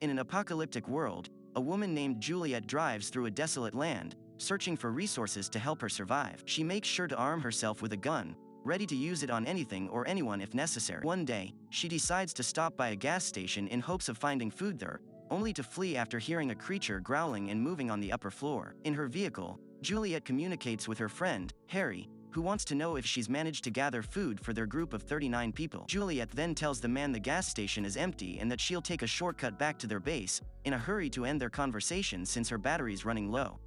In an apocalyptic world, a woman named Juliet drives through a desolate land, searching for resources to help her survive. She makes sure to arm herself with a gun, ready to use it on anything or anyone if necessary. One day, she decides to stop by a gas station in hopes of finding food there, only to flee after hearing a creature growling and moving on the upper floor. In her vehicle, Juliet communicates with her friend, Harry, who wants to know if she's managed to gather food for their group of 39 people. Juliet then tells the man the gas station is empty and that she'll take a shortcut back to their base, in a hurry to end their conversation since her battery's running low.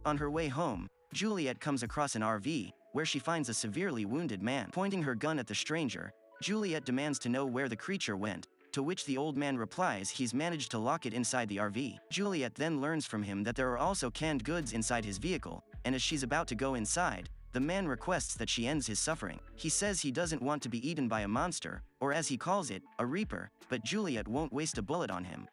On her way home, Juliet comes across an RV, where she finds a severely wounded man. Pointing her gun at the stranger, Juliet demands to know where the creature went, to which the old man replies he's managed to lock it inside the RV. Juliet then learns from him that there are also canned goods inside his vehicle, and as she's about to go inside, the man requests that she ends his suffering. He says he doesn't want to be eaten by a monster, or as he calls it, a reaper, but Juliet won't waste a bullet on him.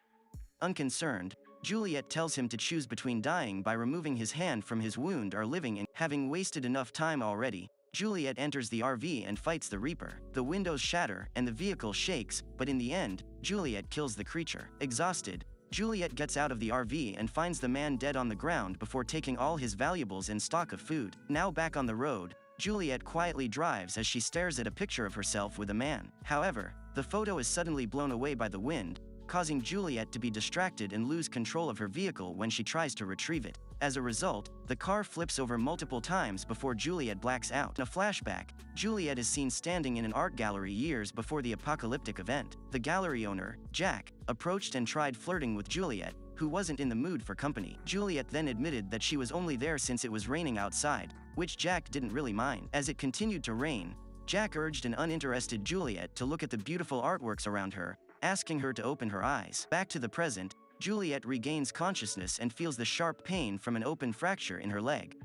Unconcerned, Juliet tells him to choose between dying by removing his hand from his wound or living in. Having wasted enough time already, Juliet enters the RV and fights the reaper. The windows shatter and the vehicle shakes, but in the end, Juliet kills the creature. Exhausted, Juliet gets out of the RV and finds the man dead on the ground before taking all his valuables and stock of food. Now back on the road, Juliet quietly drives as she stares at a picture of herself with a man. However, the photo is suddenly blown away by the wind, causing Juliet to be distracted and lose control of her vehicle when she tries to retrieve it. As a result, the car flips over multiple times before Juliet blacks out. In a flashback, Juliet is seen standing in an art gallery years before the apocalyptic event. The gallery owner, Jack, approached and tried flirting with Juliet, who wasn't in the mood for company. Juliet then admitted that she was only there since it was raining outside, which Jack didn't really mind. As it continued to rain, Jack urged an uninterested Juliet to look at the beautiful artworks around her, asking her to open her eyes. Back to the present, Juliet regains consciousness and feels the sharp pain from an open fracture in her leg.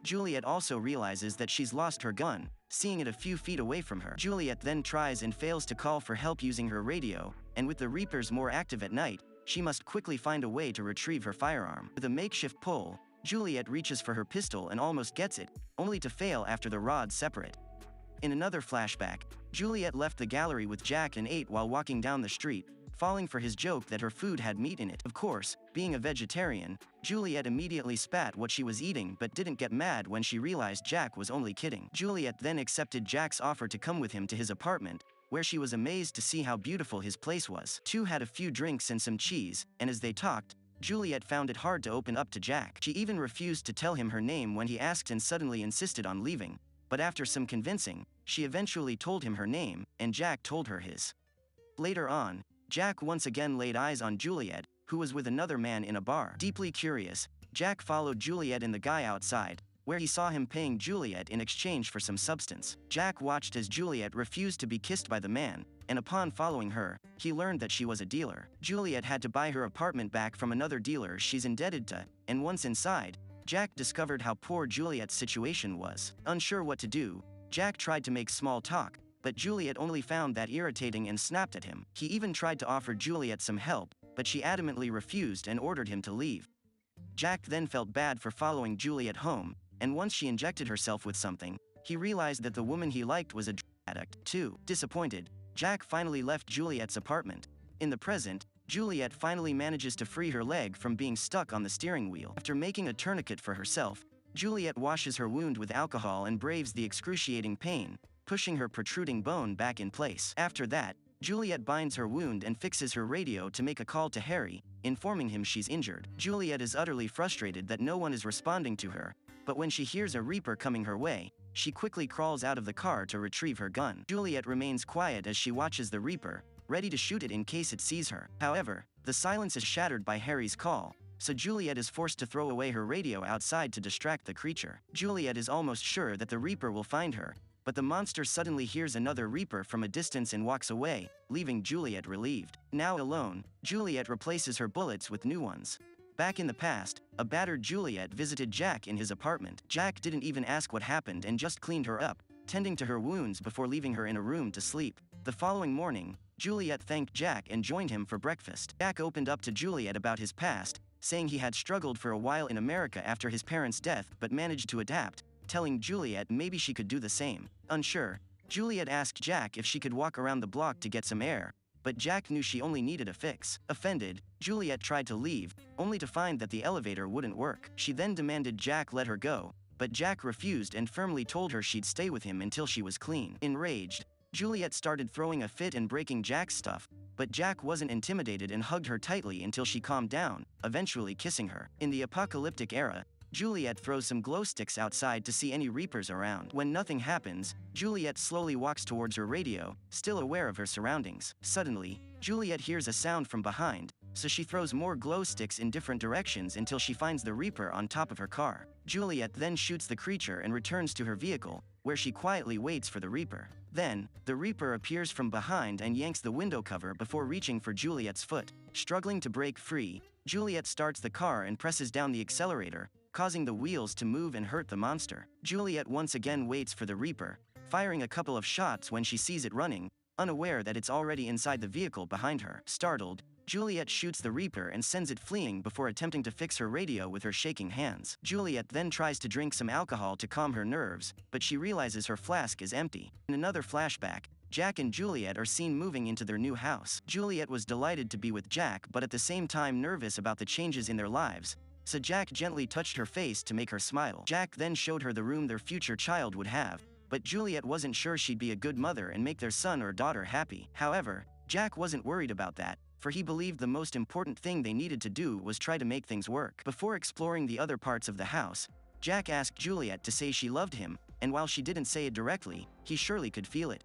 Juliet also realizes that she's lost her gun, seeing it a few feet away from her. Juliet then tries and fails to call for help using her radio, and with the Reapers more active at night, she must quickly find a way to retrieve her firearm. With a makeshift pole, Juliet reaches for her pistol and almost gets it, only to fail after the rods separate. In another flashback, Juliet left the gallery with Jack and ate while walking down the street, falling for his joke that her food had meat in it. Of course, being a vegetarian, Juliet immediately spat what she was eating but didn't get mad when she realized Jack was only kidding. Juliet then accepted Jack's offer to come with him to his apartment, where she was amazed to see how beautiful his place was. Two had a few drinks and some cheese, and as they talked, Juliet found it hard to open up to Jack. She even refused to tell him her name when he asked and suddenly insisted on leaving. But after some convincing, she eventually told him her name, and Jack told her his. Later on, Jack once again laid eyes on Juliet, who was with another man in a bar. Deeply curious, Jack followed Juliet and the guy outside, where he saw him paying Juliet in exchange for some substance. Jack watched as Juliet refused to be kissed by the man, and upon following her, he learned that she was a dealer. Juliet had to buy her apartment back from another dealer she's indebted to, and once inside, Jack discovered how poor Juliet's situation was. Unsure what to do, Jack tried to make small talk, but Juliet only found that irritating and snapped at him. He even tried to offer Juliet some help, but she adamantly refused and ordered him to leave. Jack then felt bad for following Juliet home, and once she injected herself with something, he realized that the woman he liked was a drug addict, too. Disappointed, Jack finally left Juliet's apartment. In the present, Juliet finally manages to free her leg from being stuck on the steering wheel. After making a tourniquet for herself, Juliet washes her wound with alcohol and braves the excruciating pain, pushing her protruding bone back in place. After that, Juliet binds her wound and fixes her radio to make a call to Harry, informing him she's injured. Juliet is utterly frustrated that no one is responding to her, but when she hears a Reaper coming her way, she quickly crawls out of the car to retrieve her gun. Juliet remains quiet as she watches the Reaper, ready to shoot it in case it sees her. However, the silence is shattered by Harry's call, so Juliet is forced to throw away her radio outside to distract the creature. Juliet is almost sure that the Reaper will find her, but the monster suddenly hears another Reaper from a distance and walks away, leaving Juliet relieved. Now alone, Juliet replaces her bullets with new ones. Back in the past, a battered Juliet visited Jack in his apartment. Jack didn't even ask what happened and just cleaned her up, tending to her wounds before leaving her in a room to sleep. The following morning, Juliet thanked Jack and joined him for breakfast. Jack opened up to Juliet about his past, saying he had struggled for a while in America after his parents' death but managed to adapt, telling Juliet maybe she could do the same. Unsure, Juliet asked Jack if she could walk around the block to get some air, but Jack knew she only needed a fix. Offended, Juliet tried to leave, only to find that the elevator wouldn't work. She then demanded Jack let her go, but Jack refused and firmly told her she'd stay with him until she was clean. Enraged, Juliet started throwing a fit and breaking Jack's stuff, but Jack wasn't intimidated and hugged her tightly until she calmed down, eventually kissing her. In the apocalyptic era, Juliet throws some glow sticks outside to see any reapers around. When nothing happens, Juliet slowly walks towards her radio, still aware of her surroundings. Suddenly, Juliet hears a sound from behind, so she throws more glow sticks in different directions until she finds the reaper on top of her car. Juliet then shoots the creature and returns to her vehicle, where she quietly waits for the reaper. Then, the reaper appears from behind and yanks the window cover before reaching for Juliet's foot. Struggling to break free, Juliet starts the car and presses down the accelerator, causing the wheels to move and hurt the monster. Juliet once again waits for the reaper, firing a couple of shots when she sees it running, unaware that it's already inside the vehicle behind her. Startled, Juliet shoots the reaper and sends it fleeing before attempting to fix her radio with her shaking hands. Juliet then tries to drink some alcohol to calm her nerves, but she realizes her flask is empty. In another flashback, Jack and Juliet are seen moving into their new house. Juliet was delighted to be with Jack but at the same time nervous about the changes in their lives, so Jack gently touched her face to make her smile. Jack then showed her the room their future child would have, but Juliet wasn't sure she'd be a good mother and make their son or daughter happy. However, Jack wasn't worried about that, for he believed the most important thing they needed to do was try to make things work. Before exploring the other parts of the house, Jack asked Juliet to say she loved him, and while she didn't say it directly, he surely could feel it.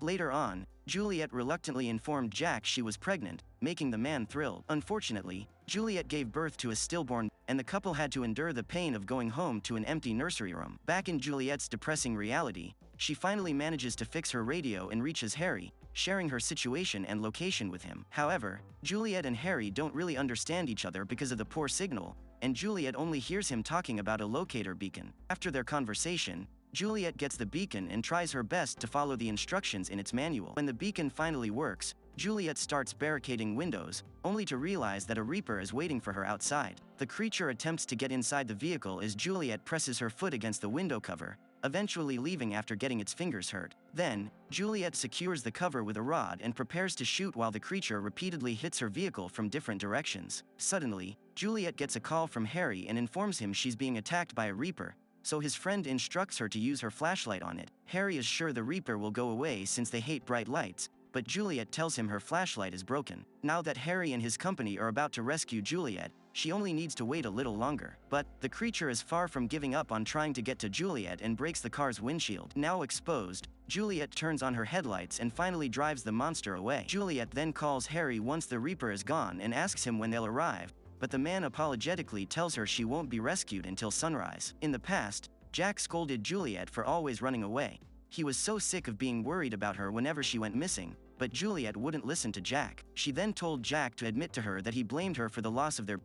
Later on, Juliet reluctantly informed Jack she was pregnant, making the man thrilled. Unfortunately, Juliet gave birth to a stillborn, and the couple had to endure the pain of going home to an empty nursery room. Back in Juliet's depressing reality, she finally manages to fix her radio and reaches Harry, sharing her situation and location with him. However, Juliet and Harry don't really understand each other because of the poor signal, and Juliet only hears him talking about a locator beacon. After their conversation, Juliet gets the beacon and tries her best to follow the instructions in its manual. When the beacon finally works, Juliet starts barricading windows, only to realize that a reaper is waiting for her outside. The creature attempts to get inside the vehicle as Juliet presses her foot against the window cover, eventually leaving after getting its fingers hurt. Then, Juliet secures the cover with a rod and prepares to shoot while the creature repeatedly hits her vehicle from different directions. Suddenly, Juliet gets a call from Harry and informs him she's being attacked by a reaper, so his friend instructs her to use her flashlight on it. Harry is sure the reaper will go away since they hate bright lights, but Juliet tells him her flashlight is broken. Now that Harry and his company are about to rescue Juliet, she only needs to wait a little longer. But the creature is far from giving up on trying to get to Juliet and breaks the car's windshield. Now exposed, Juliet turns on her headlights and finally drives the monster away. Juliet then calls Harry once the reaper is gone and asks him when they'll arrive, but the man apologetically tells her she won't be rescued until sunrise. In the past, Jack scolded Juliet for always running away. He was so sick of being worried about her whenever she went missing, but Juliet wouldn't listen to Jack. She then told Jack to admit to her that he blamed her for the loss of their,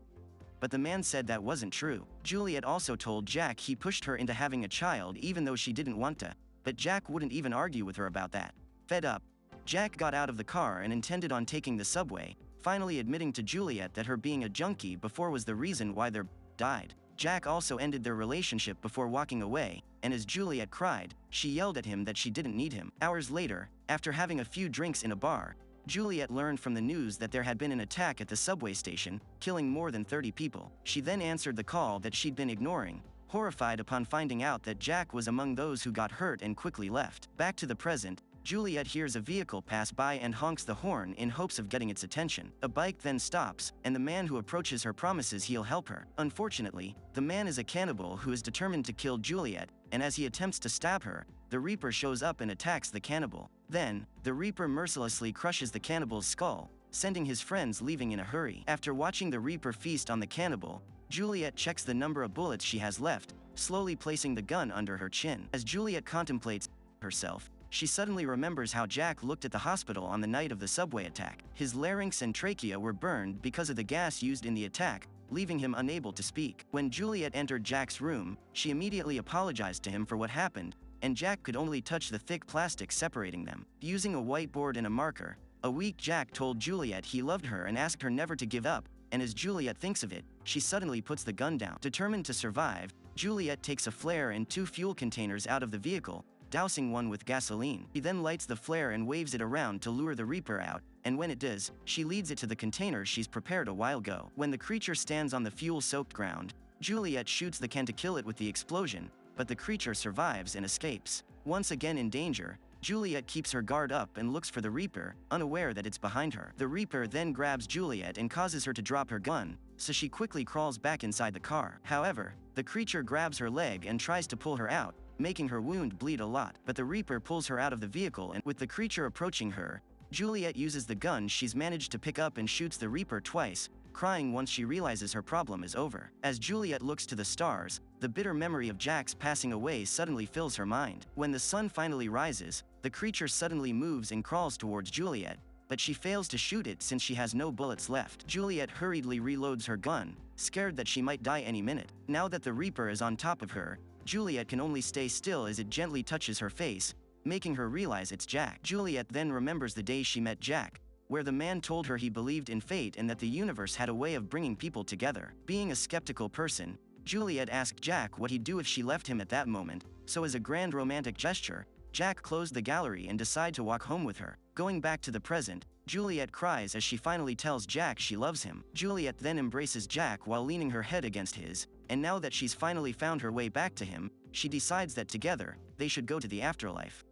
but the man said that wasn't true. Juliet also told Jack he pushed her into having a child even though she didn't want to, but Jack wouldn't even argue with her about that. Fed up, Jack got out of the car and intended on taking the subway, finally admitting to Juliet that her being a junkie before was the reason why their died. Jack also ended their relationship before walking away, and as Juliet cried, she yelled at him that she didn't need him. Hours later, after having a few drinks in a bar, Juliet learned from the news that there had been an attack at the subway station, killing more than 30 people. She then answered the call that she'd been ignoring, horrified upon finding out that Jack was among those who got hurt and quickly left. Back to the present, Juliet hears a vehicle pass by and honks the horn in hopes of getting its attention. A bike then stops, and the man who approaches her promises he'll help her. Unfortunately, the man is a cannibal who is determined to kill Juliet, and as he attempts to stab her, the Reaper shows up and attacks the cannibal. Then, the Reaper mercilessly crushes the cannibal's skull, sending his friends leaving in a hurry. After watching the Reaper feast on the cannibal, Juliet checks the number of bullets she has left, slowly placing the gun under her chin. As Juliet contemplates herself, she suddenly remembers how Jack looked at the hospital on the night of the subway attack. His larynx and trachea were burned because of the gas used in the attack, leaving him unable to speak. When Juliet entered Jack's room, she immediately apologized to him for what happened, and Jack could only touch the thick plastic separating them. Using a whiteboard and a marker, a weak Jack told Juliet he loved her and asked her never to give up, and as Juliet thinks of it, she suddenly puts the gun down. Determined to survive, Juliet takes a flare and 2 fuel containers out of the vehicle, dousing one with gasoline. He then lights the flare and waves it around to lure the Reaper out, and when it does, she leads it to the container she's prepared a while ago. When the creature stands on the fuel-soaked ground, Juliet shoots the can to kill it with the explosion, but the creature survives and escapes. Once again in danger, Juliet keeps her guard up and looks for the Reaper, unaware that it's behind her. The Reaper then grabs Juliet and causes her to drop her gun, so she quickly crawls back inside the car. However, the creature grabs her leg and tries to pull her out, making her wound bleed a lot. But the Reaper pulls her out of the vehicle, and with the creature approaching her, Juliet uses the gun she's managed to pick up and shoots the Reaper twice, crying once she realizes her problem is over. As Juliet looks to the stars, the bitter memory of Jack's passing away suddenly fills her mind. When the sun finally rises, the creature suddenly moves and crawls towards Juliet, but she fails to shoot it since she has no bullets left. Juliet hurriedly reloads her gun, scared that she might die any minute. Now that the Reaper is on top of her, Juliet can only stay still as it gently touches her face, making her realize it's Jack. Juliet then remembers the day she met Jack, where the man told her he believed in fate and that the universe had a way of bringing people together. Being a skeptical person, Juliet asked Jack what he'd do if she left him at that moment, so as a grand romantic gesture, Jack closed the gallery and decided to walk home with her. Going back to the present, Juliet cries as she finally tells Jack she loves him. Juliet then embraces Jack while leaning her head against his, and now that she's finally found her way back to him, she decides that together, they should go to the afterlife.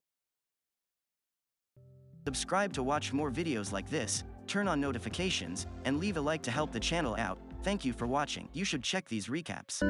Subscribe to watch more videos like this, turn on notifications, and leave a like to help the channel out. Thank you for watching. You should check these recaps.